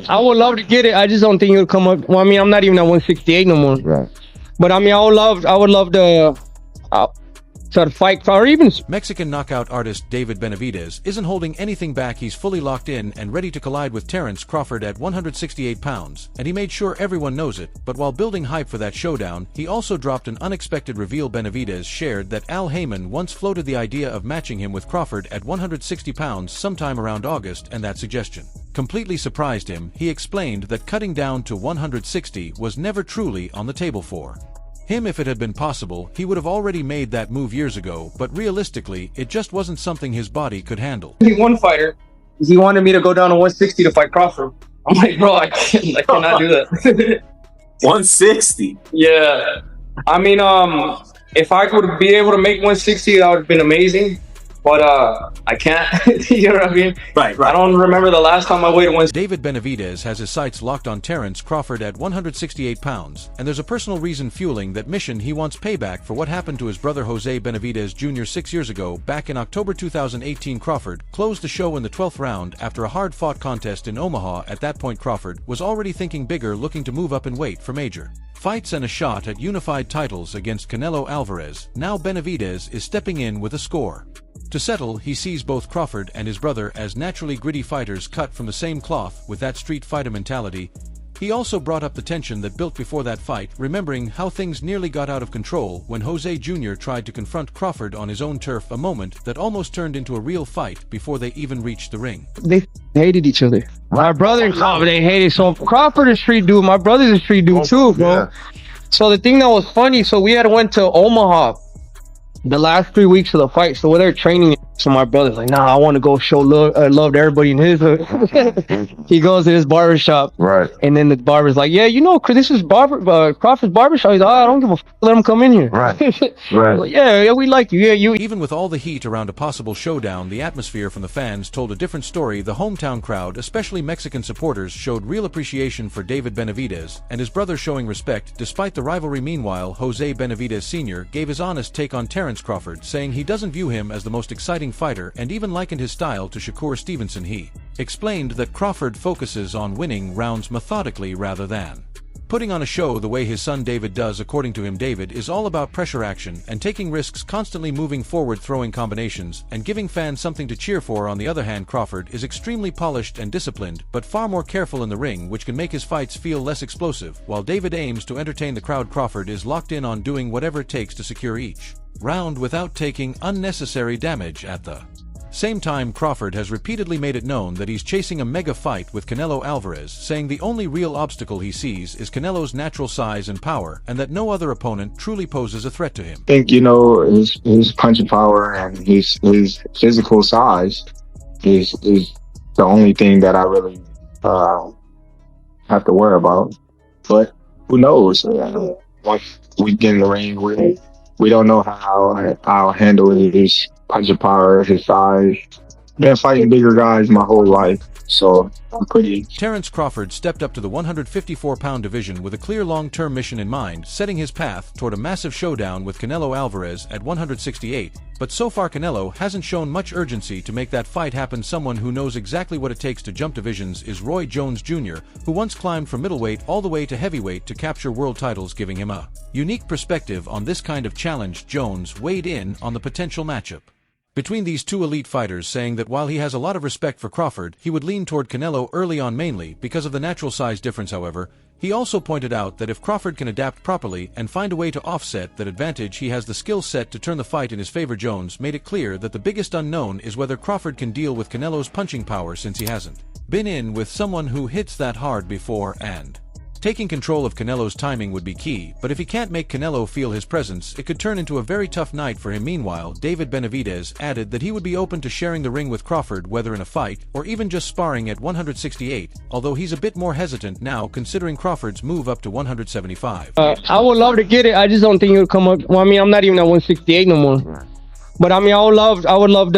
I would love to get it. I just don't think it'll come up. Well, I mean, I'm not even at 168 no more. Right. But I mean, I would love to fight or even. Mexican knockout artist David Benavidez isn't holding anything back. He's fully locked in and ready to collide with Terence Crawford at 168 pounds, and he made sure everyone knows it. But while building hype for that showdown, he also dropped an unexpected reveal. Benavidez shared that Al Heyman once floated the idea of matching him with Crawford at 160 pounds sometime around August, and that suggestion completely surprised him. He explained that cutting down to 160 was never truly on the table for him. If it had been possible, he would have already made that move years ago, but realistically, it just wasn't something his body could handle. One fighter, he wanted me to go down to 160 to fight Crawford. I'm like, bro, I cannot do that. 160. Yeah. I mean, if I could be able to make 160, that would have been amazing. But I can't. You know what I mean? Right. I don't remember the last time I weighed 160. David Benavidez has his sights locked on Terence Crawford at 168 pounds, and there's a personal reason fueling that mission. He wants payback for what happened to his brother Jose Benavidez Jr. 6 years ago. Back in October 2018, Crawford closed the show in the 12th round after a hard-fought contest in Omaha. At that point, Crawford was already thinking bigger, looking to move up in weight for major fights and a shot at unified titles against Canelo Alvarez. Now Benavidez is stepping in with a score to settle. He sees both Crawford and his brother as naturally gritty fighters cut from the same cloth with that street fighter mentality. He also brought up the tension that built before that fight, remembering how things nearly got out of control when Jose Jr. tried to confront Crawford on his own turf, a moment that almost turned into a real fight before they even reached the ring. They hated each other. My brother and Crawford, they hated. So Crawford is a street dude. My brother's a street dude too, bro. Yeah. So the thing that was funny, so we had went to Omaha the last 3 weeks of the fight. So they're training. So my brother's like, nah, I want to go show love to everybody in his hood. He goes to his barbershop. Right. And then the barber's like, yeah, you know, this is Crawford's barbershop. He's like, oh, I don't give a let him come in here. Right. Right. Like, yeah, we like you. Yeah, you. Even with all the heat around a possible showdown, the atmosphere from the fans told a different story. The hometown crowd, especially Mexican supporters, showed real appreciation for David Benavidez and his brother, showing respect despite the rivalry. Meanwhile, Jose Benavidez Sr. gave his honest take on Terence Crawford, saying he doesn't view him as the most exciting fighter and even likened his style to Shakur Stevenson. He explained that Crawford focuses on winning rounds methodically rather than putting on a show the way his son David does. According to him, David is all about pressure action and taking risks, constantly moving forward, throwing combinations, and giving fans something to cheer for. On the other hand, Crawford is extremely polished and disciplined, but far more careful in the ring, which can make his fights feel less explosive. While David aims to entertain the crowd, Crawford is locked in on doing whatever it takes to secure each round without taking unnecessary damage. At the same time, Crawford has repeatedly made it known that he's chasing a mega fight with Canelo Alvarez, saying the only real obstacle he sees is Canelo's natural size and power, and that no other opponent truly poses a threat to him. I think, you know, his punching power and his physical size is the only thing that I really have to worry about. But who knows? Once we get in the ring, we don't know how I'll handle his punching power, his size. Been fighting bigger guys my whole life, so I'm pretty. Terence Crawford stepped up to the 154-pound division with a clear long-term mission in mind, setting his path toward a massive showdown with Canelo Alvarez at 168. But so far, Canelo hasn't shown much urgency to make that fight happen. Someone who knows exactly what it takes to jump divisions is Roy Jones Jr., who once climbed from middleweight all the way to heavyweight to capture world titles, giving him a unique perspective on this kind of challenge. Jones weighed in on the potential matchup between these two elite fighters, saying that while he has a lot of respect for Crawford, he would lean toward Canelo early on, mainly because of the natural size difference. However, he also pointed out that if Crawford can adapt properly and find a way to offset that advantage, he has the skill set to turn the fight in his favor. Jones made it clear that the biggest unknown is whether Crawford can deal with Canelo's punching power, since he hasn't been in with someone who hits that hard before, and taking control of Canelo's timing would be key, but if he can't make Canelo feel his presence, it could turn into a very tough night for him. Meanwhile, David Benavidez added that he would be open to sharing the ring with Crawford, whether in a fight or even just sparring at 168, although he's a bit more hesitant now considering Crawford's move up to 175. I would love to get it. I just don't think it'll come up. Well, I mean, I'm not even at 168 no more. But I mean, I would love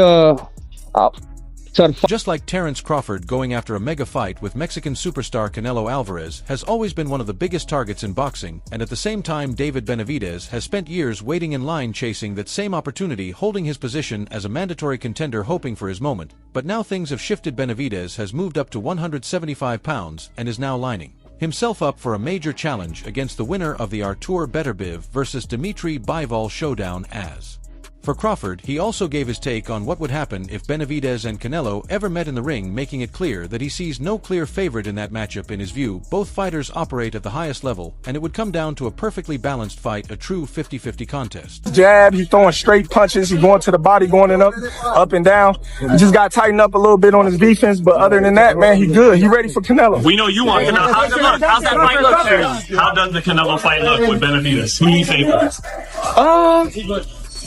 Just like Terence Crawford going after a mega fight with Mexican superstar Canelo Alvarez has always been one of the biggest targets in boxing, and at the same time David Benavidez has spent years waiting in line chasing that same opportunity, holding his position as a mandatory contender hoping for his moment. But now things have shifted. Benavidez has moved up to 175 pounds and is now lining himself up for a major challenge against the winner of the Artur Beterbiev versus Dmitry Bivol showdown. As for Crawford, he also gave his take on what would happen if Benavidez and Canelo ever met in the ring, making it clear that he sees no clear favorite in that matchup. In his view, both fighters operate at the highest level, and it would come down to a perfectly balanced fight, a true 50-50 contest. Jab, he's throwing straight punches, he's going to the body, going in up and down. He just got to tighten up a little bit on his defense, but other than that, man, he good. He ready for Canelo. We know you want Canelo. How's it look? How's that fight look, Terence? How does the Canelo fight look with Benavidez? Who do you favor?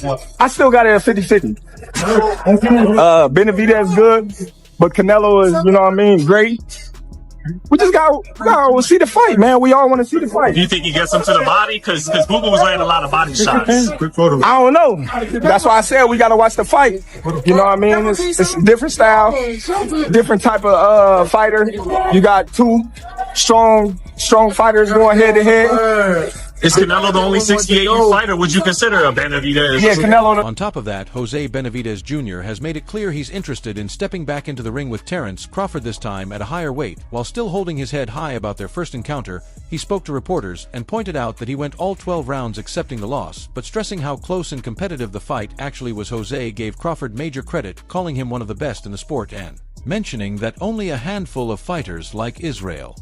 I still got it at 50-50. Benavidez good, but Canelo is, you know what I mean, great. We just gotta see the fight, man. We all want to see the fight. Do you think he gets him to the body? Because Google was landing a lot of body shots. I don't know. That's why I said we gotta watch the fight. You know what I mean? It's a different style, different type of fighter. You got two strong fighters going head to head. Is Canelo the only 68 you fight, or would you consider a Benavidez? Yeah, Canelo. On top of that, Jose Benavidez Jr. has made it clear he's interested in stepping back into the ring with Terence Crawford, this time at a higher weight. While still holding his head high about their first encounter, he spoke to reporters and pointed out that he went all 12 rounds accepting the loss, but stressing how close and competitive the fight actually was. Jose gave Crawford major credit, calling him one of the best in the sport and mentioning that only a handful of fighters like Israel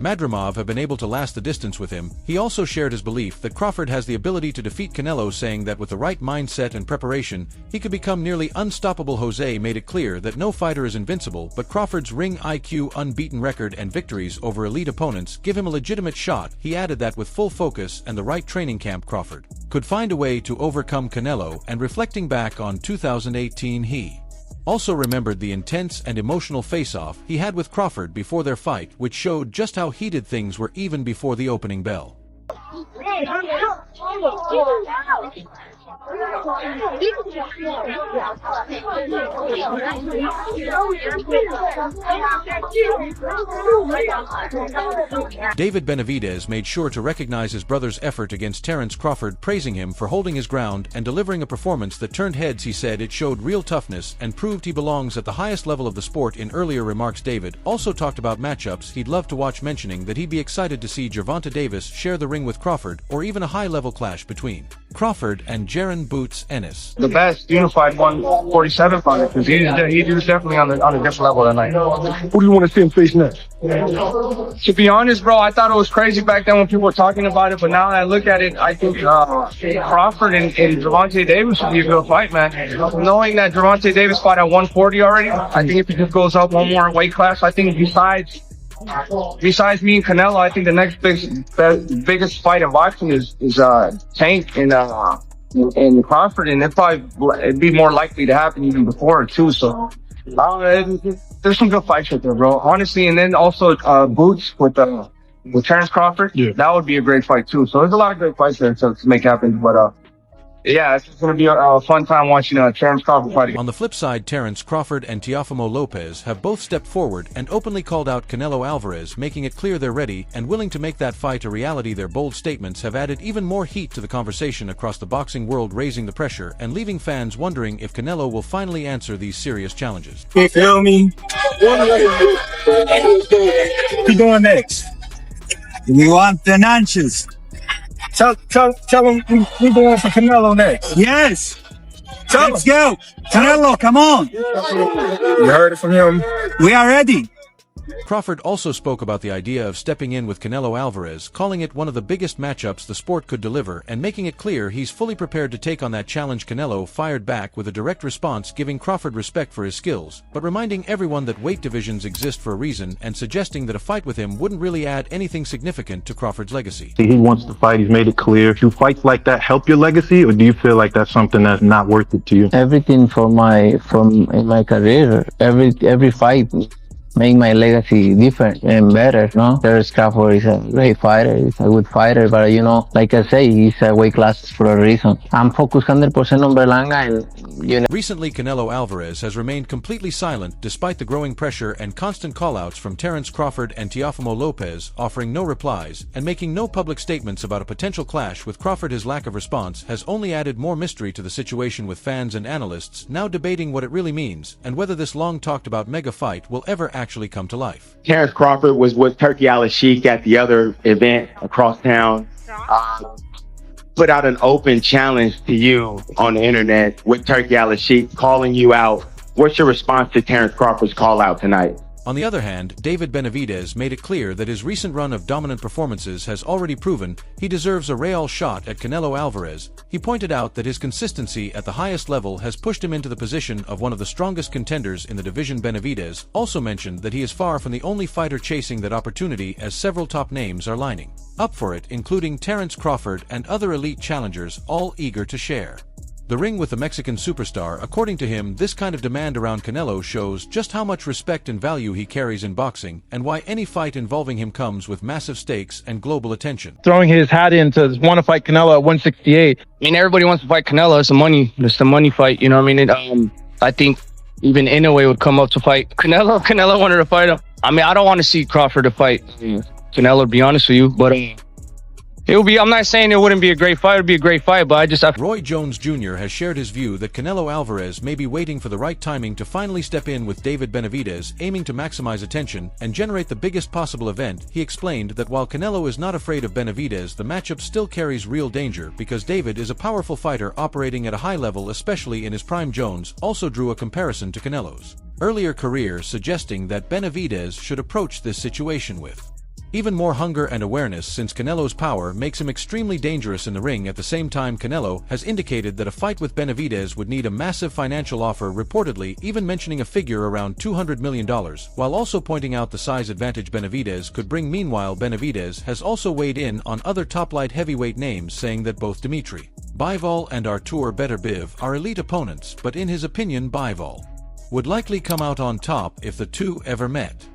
Madrimov have been able to last the distance with him. He also shared his belief that Crawford has the ability to defeat Canelo, saying that with the right mindset and preparation, he could become nearly unstoppable. Jose made it clear that no fighter is invincible, but Crawford's ring IQ, unbeaten record, and victories over elite opponents give him a legitimate shot. He added that with full focus and the right training camp, Crawford could find a way to overcome Canelo, and reflecting back on 2018, he also remembered the intense and emotional face-off he had with Crawford before their fight, which showed just how heated things were even before the opening bell. David Benavidez made sure to recognize his brother's effort against Terence Crawford, praising him for holding his ground and delivering a performance that turned heads. He said it showed real toughness and proved he belongs at the highest level of the sport. In earlier remarks, David also talked about matchups he'd love to watch, mentioning that he'd be excited to see Gervonta Davis share the ring with Crawford, or even a high-level clash between Crawford and Jaron Boots Ennis. The best unified 147 fighter, because he was definitely on a different level tonight. Who do you want to see him face next? To be honest, bro, I thought it was crazy back then when people were talking about it, but now that I look at it, I think Crawford and Gervonta Davis would be a good fight, man. Knowing that Gervonta Davis fought at 140 already, I think if he just goes up one more weight class, I think besides me and Canelo, I think the next biggest fight in boxing is Tank and Crawford, and it'd be more likely to happen even before too. So there's some good fights out there, bro. Honestly, and then also Boots with Terence Crawford. Yeah. That would be a great fight too. So there's a lot of great fights there to make happen. But yeah, it's going to be a fun time watching Terence Crawford fight. On the flip side, Terence Crawford and Teofimo Lopez have both stepped forward and openly called out Canelo Alvarez, making it clear they're ready and willing to make that fight a reality. Their bold statements have added even more heat to the conversation across the boxing world, raising the pressure and leaving fans wondering if Canelo will finally answer these serious challenges. You feel me? What you doing next? We want financials. Tell him we going for Canelo next. Yes. Let's go. Canelo, come on. You heard it from him. We are ready. Crawford also spoke about the idea of stepping in with Canelo Alvarez, calling it one of the biggest matchups the sport could deliver, and making it clear he's fully prepared to take on that challenge. Canelo fired back with a direct response, giving Crawford respect for his skills, but reminding everyone that weight divisions exist for a reason, and suggesting that a fight with him wouldn't really add anything significant to Crawford's legacy. He wants to fight. He's made it clear. Do fights like that help your legacy, or do you feel like that's something that's not worth it to you? Everything in my career, every fight make my legacy different and better, no? Terence Crawford is a great fighter, he's a good fighter, but you know, like I say, he's a weight class for a reason. I'm focused 100% on Berlanga and, you know. Recently, Canelo Alvarez has remained completely silent despite the growing pressure and constant callouts from Terence Crawford and Teofimo Lopez, offering no replies and making no public statements about a potential clash with Crawford. His lack of response has only added more mystery to the situation, with fans and analysts now debating what it really means and whether this long-talked-about mega fight will ever actually come to life. Terence Crawford was with Turkey Al-Sheikh at the other event across town. Put out an open challenge to you on the internet with Turkey Al-Sheikh calling you out. What's your response to Terence Crawford's call out tonight? On the other hand, David Benavidez made it clear that his recent run of dominant performances has already proven he deserves a real shot at Canelo Alvarez. He pointed out that his consistency at the highest level has pushed him into the position of one of the strongest contenders in the division. Benavidez also mentioned that he is far from the only fighter chasing that opportunity, as several top names are lining up for it, including Terence Crawford and other elite challengers, all eager to share the ring with the Mexican superstar. According to him, this kind of demand around Canelo shows just how much respect and value he carries in boxing, and why any fight involving him comes with massive stakes and global attention. Throwing his hat in to want to fight Canelo at 168. I mean, everybody wants to fight Canelo. It's the money fight. You know what I mean? I think even Inoue would come up to fight Canelo. Canelo wanted to fight him. I mean, I don't want to see Crawford to fight Canelo, to be honest with you, but it would be. I'm not saying it wouldn't be a great fight. It'd be a great fight, but Roy Jones Jr. has shared his view that Canelo Alvarez may be waiting for the right timing to finally step in with David Benavidez, aiming to maximize attention and generate the biggest possible event. He explained that while Canelo is not afraid of Benavidez, the matchup still carries real danger because David is a powerful fighter operating at a high level, especially in his prime. Jones also drew a comparison to Canelo's earlier career, suggesting that Benavidez should approach this situation with even more hunger and awareness, since Canelo's power makes him extremely dangerous in the ring. At the same time, Canelo has indicated that a fight with Benavidez would need a massive financial offer, reportedly even mentioning a figure around $200 million, while also pointing out the size advantage Benavidez could bring. Meanwhile, Benavidez has also weighed in on other top-light heavyweight names, saying that both Dmitry Bivol and Artur Beterbiev are elite opponents, but in his opinion, Bivol would likely come out on top if the two ever met.